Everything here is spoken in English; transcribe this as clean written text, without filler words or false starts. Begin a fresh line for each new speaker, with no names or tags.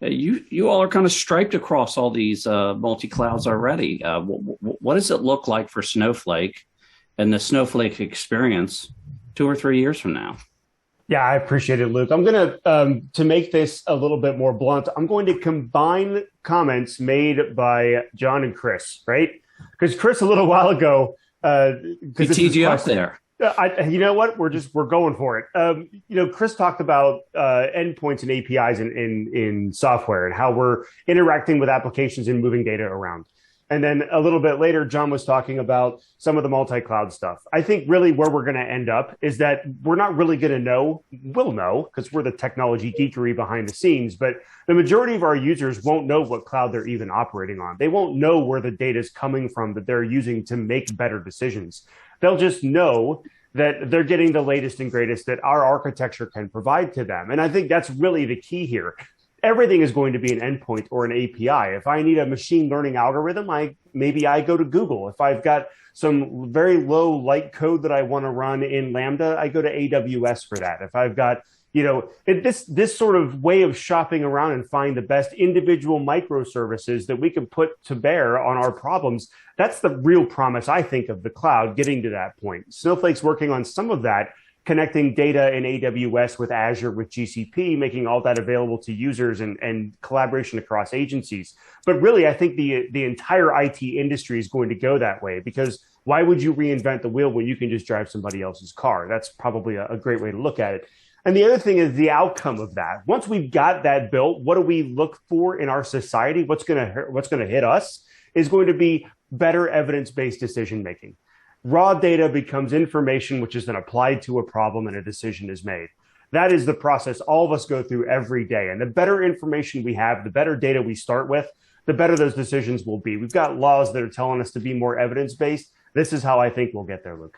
You all are kind of striped across all these multi clouds already. What does it look like for Snowflake and the Snowflake experience 2 or 3 years from now?
Yeah, I appreciate it, Luke. I'm going to make this a little bit more blunt, I'm going to combine comments made by John and Chris, right? Because Chris, a little while ago,
He
because this
teed
is
you up
question.
there.
You know what? We're going for it. Chris talked about endpoints and APIs in software and how we're interacting with applications and moving data around. And then a little bit later, John was talking about some of the multi-cloud stuff. I think really where we're going to end up is that we're not really going to know. We'll know because we're the technology geekery behind the scenes, but the majority of our users won't know what cloud they're even operating on. They won't know where the data is coming from that they're using to make better decisions. They'll just know that they're getting the latest and greatest that our architecture can provide to them. And I think that's really the key here. Everything is going to be an endpoint or an API. If I need a machine learning algorithm, maybe I go to Google. If I've got some very low light code that I want to run in Lambda, I go to AWS for that. If I've got, this sort of way of shopping around and find the best individual microservices that we can put to bear on our problems, that's the real promise, I think, of the cloud getting to that point. Snowflake's working on some of that, connecting data in AWS with Azure, with GCP, making all that available to users and collaboration across agencies. But really, I think the entire IT industry is going to go that way, because why would you reinvent the wheel when you can just drive somebody else's car? That's probably a great way to look at it. And the other thing is the outcome of that. Once we've got that built, what do we look for in our society? What's going to hit us is going to be better evidence-based decision making. Raw data becomes information which is then applied to a problem and a decision is made. That is the process all of us go through every day. And the better information we have, the better data we start with, the better those decisions will be. We've got laws that are telling us to be more evidence-based. This is how I think we'll get there, Luke.